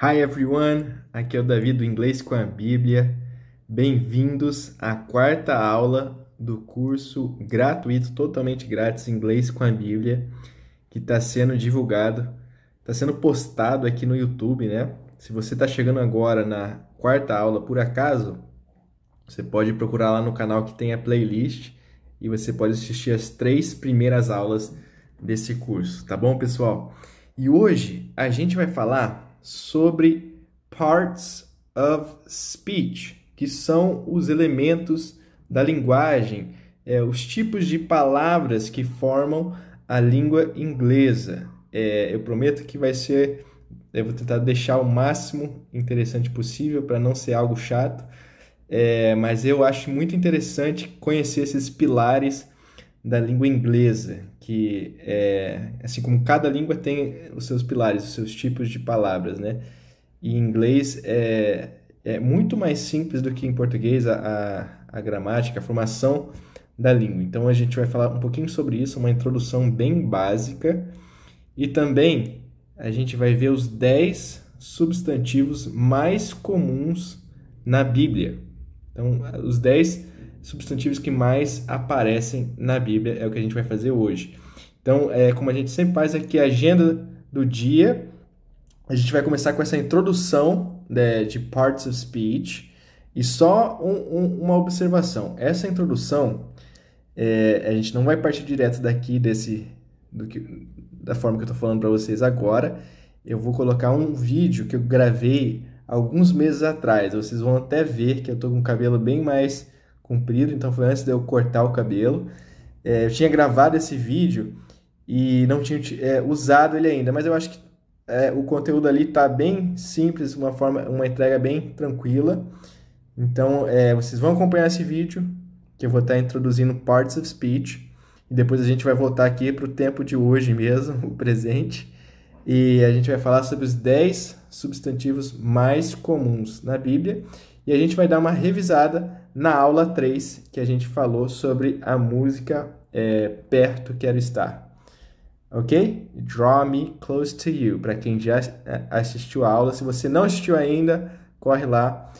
Hi everyone, aqui é o Davi do Inglês com a Bíblia. Bem-vindos à quarta aula do curso gratuito, totalmente grátis, Inglês com a Bíblia, que está sendo divulgado, está sendo postado aqui no YouTube, né? Se você está chegando agora na quarta aula por acaso, você pode procurar lá no canal que tem a playlist e você pode assistir as 3 primeiras aulas desse curso, tá bom, pessoal? E hoje a gente vai falar sobre parts of speech, que são os elementos da linguagem, os tipos de palavras que formam a língua inglesa. Eu prometo que eu vou tentar deixar o máximo interessante possível para não ser algo chato. Mas eu acho muito interessante conhecer esses pilares da língua inglesa, que assim como cada língua tem os seus pilares, os seus tipos de palavras, né? E em inglês é muito mais simples do que em português a gramática, a formação da língua. Então a gente vai falar um pouquinho sobre isso, uma introdução bem básica, e também a gente vai ver os 10 substantivos mais comuns na Bíblia. Então, os 10 substantivos que mais aparecem na Bíblia é o que a gente vai fazer hoje. Então, como a gente sempre faz aqui a agenda do dia, a gente vai começar com essa introdução de parts of speech. E só uma observação. Essa introdução, a gente não vai partir direto daqui da forma que eu estou falando para vocês agora. Eu vou colocar um vídeo que eu gravei alguns meses atrás. Vocês vão até ver que eu estou com o cabelo bem mais comprido, então foi antes de eu cortar o cabelo. Eu tinha gravado esse vídeo e não tinha usado ele ainda, mas eu acho que o conteúdo ali está bem simples, uma entrega bem tranquila. Então, vocês vão acompanhar esse vídeo, que eu vou estar introduzindo parts of speech, e depois a gente vai voltar aqui para o tempo de hoje mesmo, o presente, e a gente vai falar sobre os 10 substantivos mais comuns na Bíblia, e a gente vai dar uma revisada na aula 3, que a gente falou sobre a música Perto Quero Estar. Ok? Draw Me Close to You, para quem já assistiu a aula. Se você não assistiu ainda, corre lá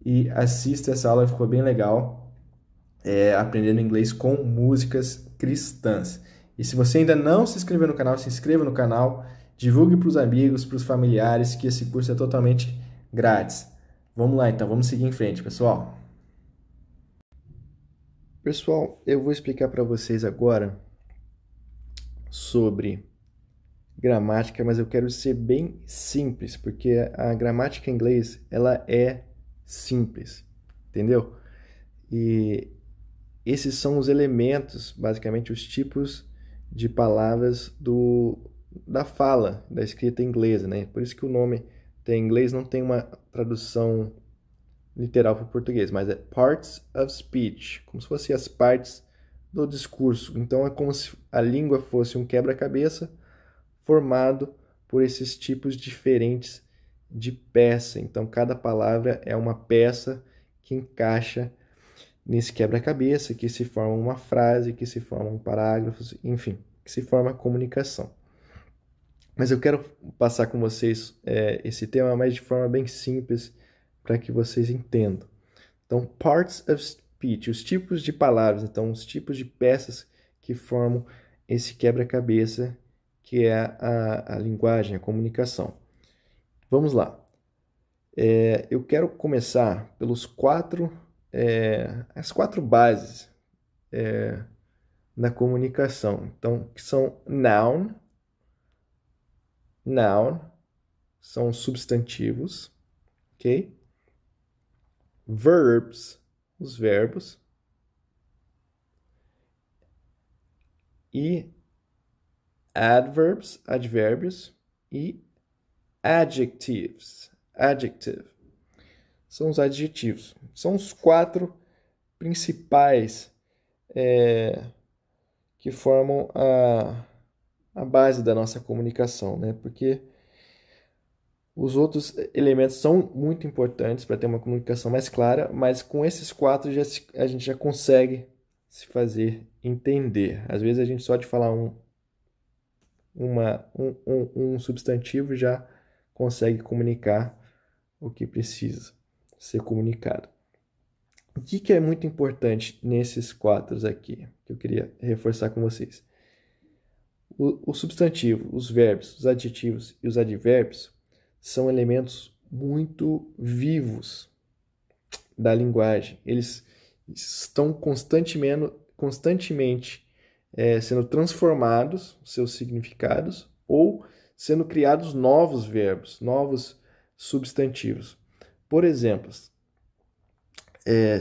e assista essa aula, ficou bem legal, aprendendo inglês com músicas cristãs. E se você ainda não se inscreveu no canal, se inscreva no canal, divulgue para os amigos, para os familiares, que esse curso é totalmente grátis. Vamos lá então, vamos seguir em frente, pessoal. Pessoal, eu vou explicar para vocês agora sobre gramática, mas eu quero ser bem simples, porque a gramática em inglês, ela é simples, entendeu? E esses são os elementos, basicamente os tipos de palavras da fala, da escrita inglesa, né? Por isso que o nome em inglês não tem uma tradução literal para o português, mas é parts of speech, como se fossem as partes do discurso. Então é como se a língua fosse um quebra-cabeça formado por esses tipos diferentes de peça. Então cada palavra é uma peça que encaixa nesse quebra-cabeça, que se forma uma frase, que se forma um parágrafo, enfim, que se forma comunicação. Mas eu quero passar com vocês esse tema, mas de forma bem simples, para que vocês entendam. Então, parts of speech, os tipos de palavras, então, os tipos de peças que formam esse quebra-cabeça, que é a linguagem, a comunicação. Vamos lá. Eu quero começar pelos as 4 bases da comunicação. Então, que são noun, são substantivos, ok? Verbs, os verbos. E adverbs, advérbios. E adjectives, adjective. São os adjetivos. São os 4 principais que formam a base da nossa comunicação, né? Porque os outros elementos são muito importantes para ter uma comunicação mais clara, mas com esses 4 a gente já consegue se fazer entender. Às vezes a gente só de falar um substantivo já consegue comunicar o que precisa ser comunicado. O que é muito importante nesses quatro aqui, que eu queria reforçar com vocês? O substantivo, os verbos, os adjetivos e os advérbios são elementos muito vivos da linguagem. Eles estão constantemente sendo transformados, seus significados, ou sendo criados novos verbos, novos substantivos. Por exemplo,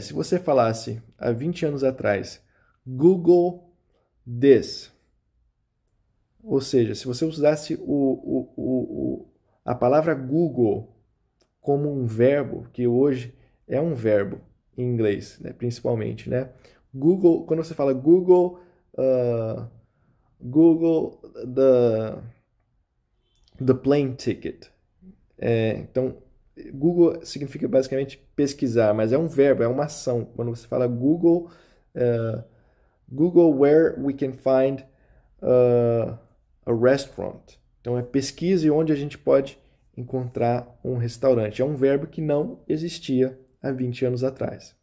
se você falasse há 20 anos atrás, Google this, ou seja, se você usasse a palavra Google como um verbo, que hoje é um verbo em inglês, né, principalmente, né? Google, quando você fala Google, Google the plane ticket. Então, Google significa basicamente pesquisar, mas é um verbo, é uma ação. Quando você fala Google, Google where we can find a restaurant. Então, é pesquise onde a gente pode encontrar um restaurante. É um verbo que não existia há 20 anos atrás.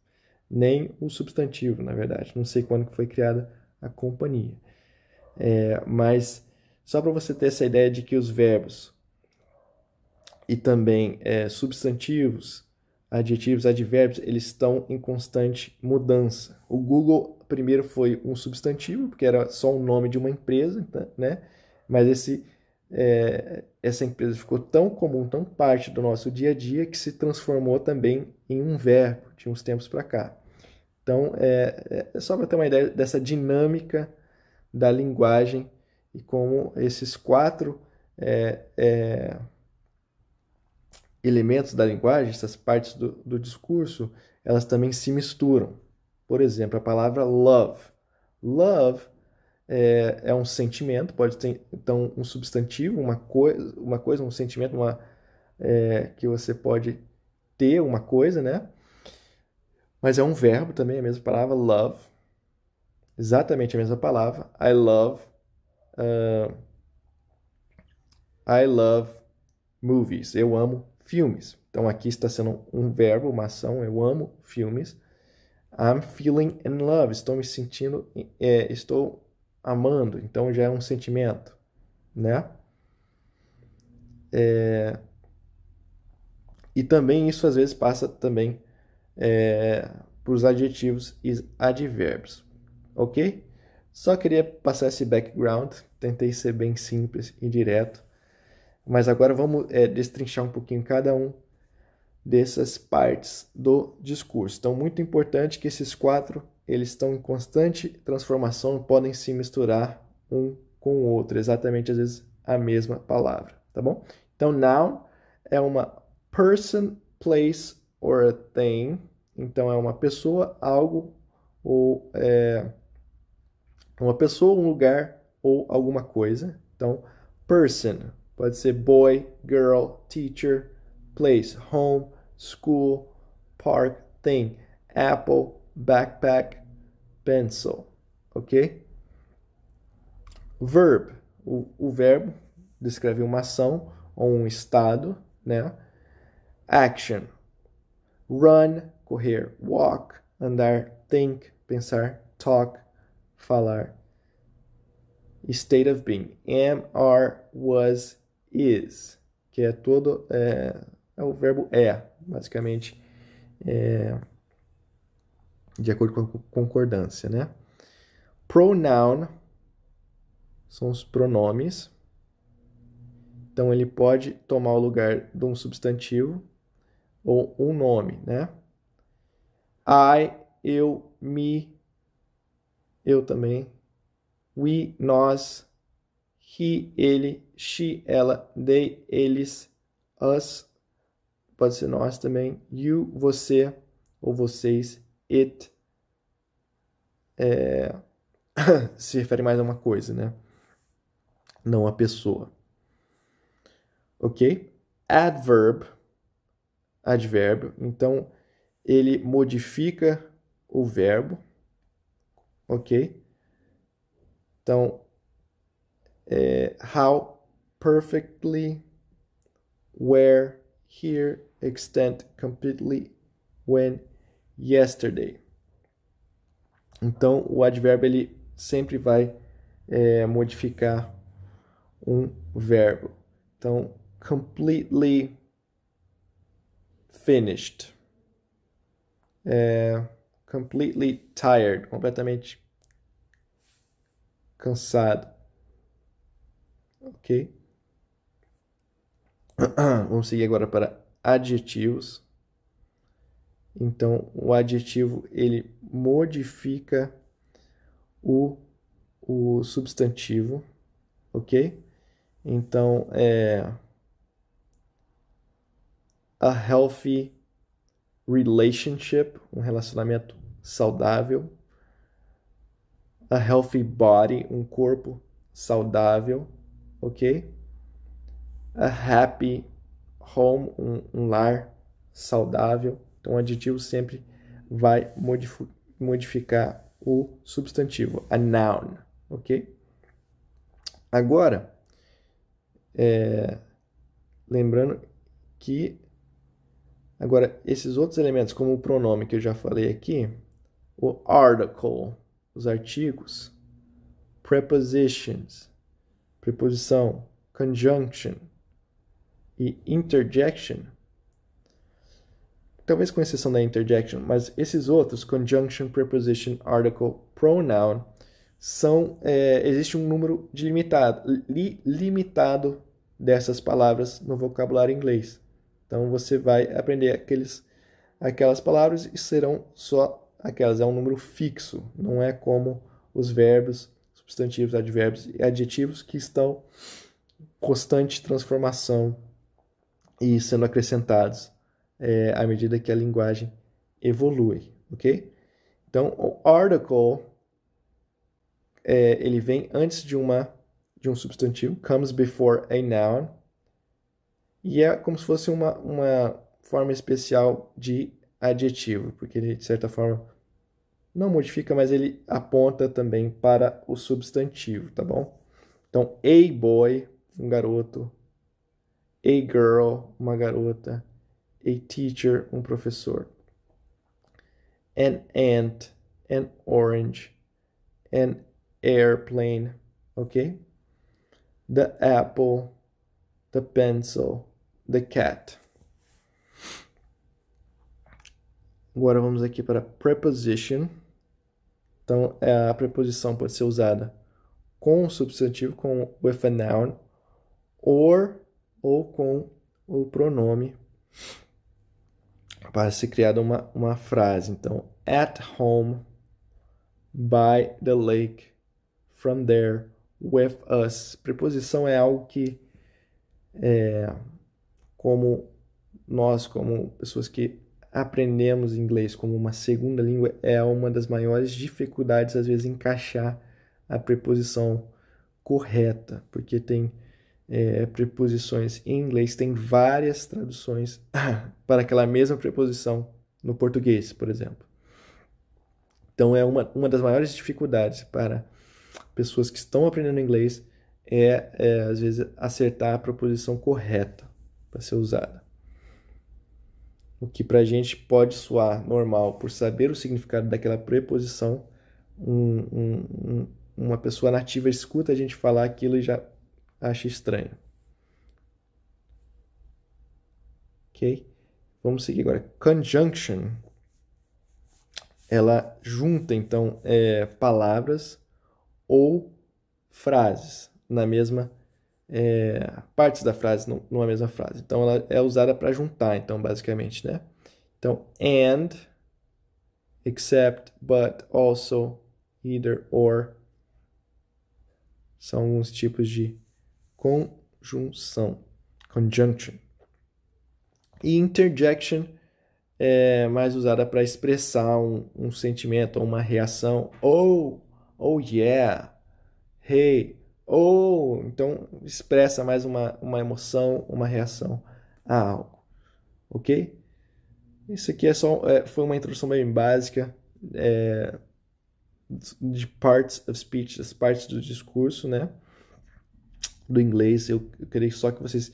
Nem o substantivo, na verdade. Não sei quando que foi criada a companhia. Mas só para você ter essa ideia de que os verbos e também substantivos, adjetivos, advérbios, eles estão em constante mudança. O Google primeiro foi um substantivo, porque era só o nome de uma empresa, né? Mas essa empresa ficou tão comum, tão parte do nosso dia a dia, que se transformou também em um verbo de uns tempos para cá. Então, é só para ter uma ideia dessa dinâmica da linguagem e como esses quatro elementos da linguagem, essas partes do discurso, elas também se misturam. Por exemplo, a palavra love. Love é um sentimento, pode ter então um substantivo, uma coisa, um sentimento, que você pode ter uma coisa, né? Mas é um verbo também, a mesma palavra, love. Exatamente a mesma palavra. I love movies. Eu amo filmes. Então aqui está sendo um verbo, uma ação. Eu amo filmes. I'm feeling in love. Estou me sentindo, estou amando. Então já é um sentimento, né? E também isso às vezes passa também para os adjetivos e advérbios, ok? Só queria passar esse background. Tentei ser bem simples e direto. Mas agora vamos destrinchar um pouquinho cada um dessas partes do discurso. Então, muito importante que esses quatro, eles estão em constante transformação, podem se misturar um com o outro, exatamente às vezes a mesma palavra, tá bom? Então, noun é uma person, place or a thing. Então, é uma pessoa, algo ou uma pessoa, um lugar ou alguma coisa. Então, person pode ser boy, girl, teacher, place, home, school, park, thing, apple, backpack, pencil, ok? Verb, o verbo descreve uma ação ou um estado, né? Action, run, correr, walk, andar, think, pensar, talk, falar. State of being, am, are, was, is, que é todo, o verbo basicamente, de acordo com a concordância, né? Pronoun são os pronomes. Então, ele pode tomar o lugar de um substantivo ou um nome, né? I, eu, me, eu também. We, nós. He, ele, she, ela, they, eles, us, pode ser nós também. You, você ou vocês. It, se refere mais a uma coisa, né? Não a pessoa. Ok? Advérbio. Então, ele modifica o verbo. Ok? Então, how perfectly where, here, extent, completely, when, yesterday. Então, o advérbio ele sempre vai modificar um verbo. Então, completely finished. Completely tired, completamente cansado. Ok? Vamos seguir agora para adjetivos. Então, o adjetivo ele modifica o substantivo, ok? Então, a healthy relationship, um relacionamento saudável. A healthy body, um corpo saudável, ok? A happy home, um lar saudável. Então, o adjetivo sempre vai modificar o substantivo, a noun, ok? Agora, lembrando que agora esses outros elementos, como o pronome que eu já falei aqui, o article, os artigos, prepositions, preposição, conjunction e interjection, talvez com exceção da interjection, mas esses outros, conjunction, preposition, article, pronoun, existe um número limitado dessas palavras no vocabulário inglês. Então, você vai aprender aquelas palavras e serão só aquelas. É um número fixo, não é como os verbos, substantivos, advérbios e adjetivos que estão em constante transformação e sendo acrescentados à medida que a linguagem evolui, ok? Então, o article ele vem antes de um substantivo, comes before a noun, e é como se fosse uma forma especial de adjetivo, porque ele, de certa forma, não modifica, mas ele aponta também para o substantivo, tá bom? Então, a boy, um garoto, a girl, uma garota, a teacher, um professor, an ant, an orange, an airplane, ok? The apple, the pencil, the cat. Agora vamos aqui para preposition. Então, a preposição pode ser usada com o substantivo, com with a noun, ou com o pronome para ser criada uma frase. Então, at home, by the lake, from there, with us. Preposição é algo que, como nós, como pessoas que aprendemos inglês como uma segunda língua, é uma das maiores dificuldades, às vezes, encaixar a preposição correta, porque tem preposições em inglês, tem várias traduções para aquela mesma preposição no português, por exemplo. Então, é uma das maiores dificuldades para pessoas que estão aprendendo inglês às vezes, acertar a preposição correta para ser usada. O que para a gente pode soar normal por saber o significado daquela preposição, uma pessoa nativa escuta a gente falar aquilo e já acha estranho. Ok? Vamos seguir agora. Conjunction. Ela junta, então, palavras ou frases na mesma partes da frase numa mesma frase. Então, ela é usada para juntar, então, basicamente, né? Então, and, except, but, also, either, or, são alguns tipos de conjunção, conjunction. E interjection é mais usada para expressar um sentimento ou uma reação. Oh yeah, hey, oh. Então, expressa mais uma emoção, uma reação a algo. Ok? Isso aqui foi uma introdução bem básica de parts of speech, das partes do discurso, né? Do inglês. Eu queria só que vocês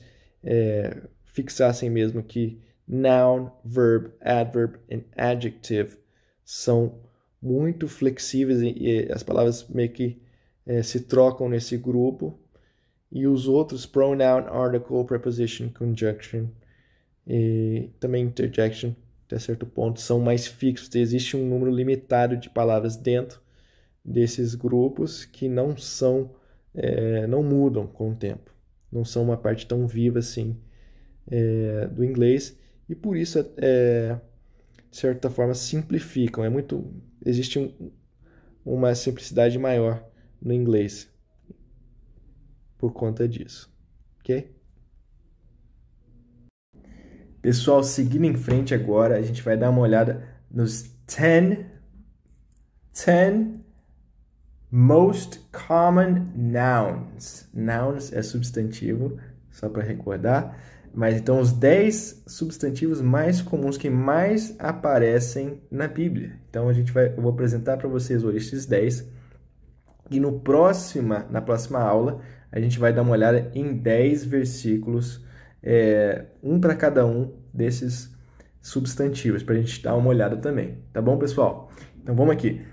fixassem mesmo que noun, verb, adverb e adjective são muito flexíveis e as palavras meio que se trocam nesse grupo. E os outros, pronoun, article, preposition, conjunction e também interjection, até certo ponto, são mais fixos. Existe um número limitado de palavras dentro desses grupos que não mudam com o tempo. Não são uma parte tão viva assim do inglês. E por isso, de certa forma, simplificam. Existe uma simplicidade maior no inglês por conta disso, ok? Pessoal, seguindo em frente agora, a gente vai dar uma olhada nos 10 most common nouns. Nouns é substantivo, só para recordar. Mas então os 10 substantivos mais comuns que mais aparecem na Bíblia. Então eu vou apresentar para vocês hoje esses 10. E na próxima aula, a gente vai dar uma olhada em 10 versículos, um para cada um desses substantivos, para a gente dar uma olhada também. Tá bom, pessoal? Então vamos aqui.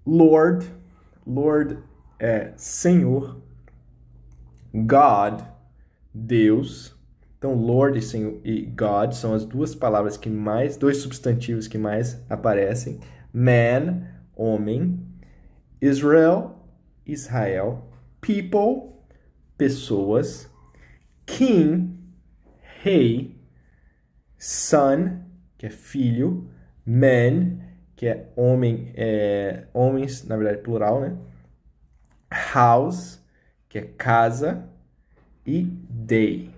Lord é Senhor. God, Deus. Então, Lord e Senhor e God são as dois substantivos que mais aparecem. Man, homem. Israel, people, pessoas. King, rei. Son, que é filho. Men, que é homem, homens, na verdade, plural, né? House, que é casa. E day,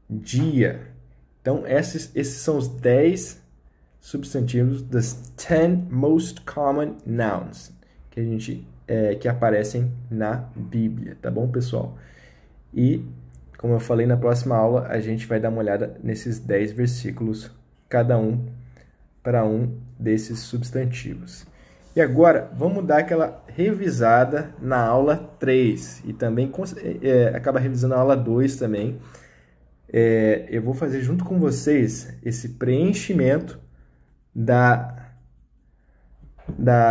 dia. Então, esses são os 10 substantivos das 10 most common nouns que aparecem na Bíblia, tá bom, pessoal? E, como eu falei, na próxima aula a gente vai dar uma olhada nesses 10 versículos, cada um para um desses substantivos. E agora, vamos dar aquela revisada na aula 3 e também acaba revisando a aula 2 também. Eu vou fazer junto com vocês esse preenchimento da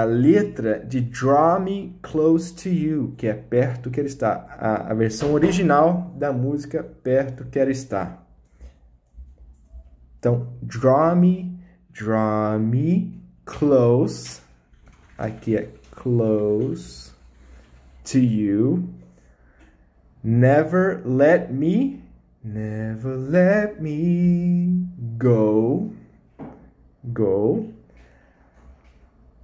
letra de Draw Me Close to You, que é Perto Quero Estar. A versão original da música Perto Quero Estar. Então, Draw me close. Aqui é close to you. Never let me go.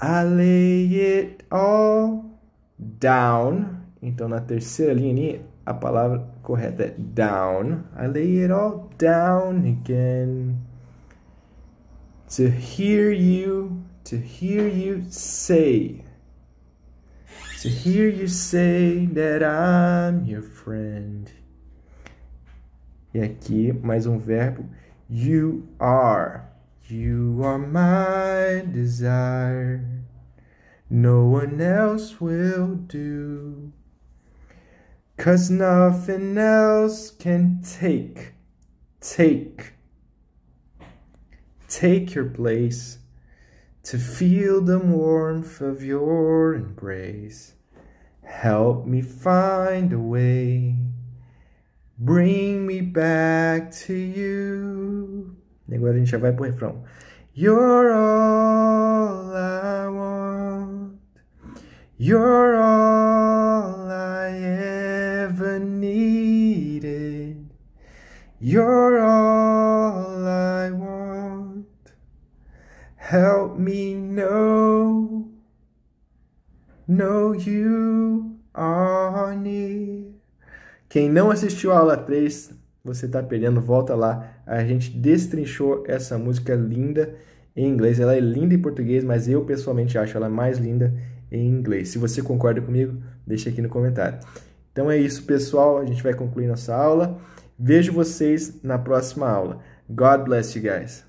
I lay it all down. Então, na terceira linha, a palavra correta é down. I lay it all down again. To hear you say. To hear you say that I'm your friend. E aqui, mais um verbo. You are my desire. No one else will do. 'Cause nothing else can take your place. To feel the warmth of your embrace. Help me find a way. Bring me back to you. E agora a gente já vai pro refrão. You're all I want. You're all I ever needed. You're all I want. Help me know you are near. Quem não assistiu a aula 3, você está perdendo, volta lá. A gente destrinchou essa música linda em inglês. Ela é linda em português, mas eu pessoalmente acho ela mais linda em inglês. Se você concorda comigo, deixa aqui no comentário. Então é isso, pessoal. A gente vai concluir nossa aula. Vejo vocês na próxima aula. God bless you guys.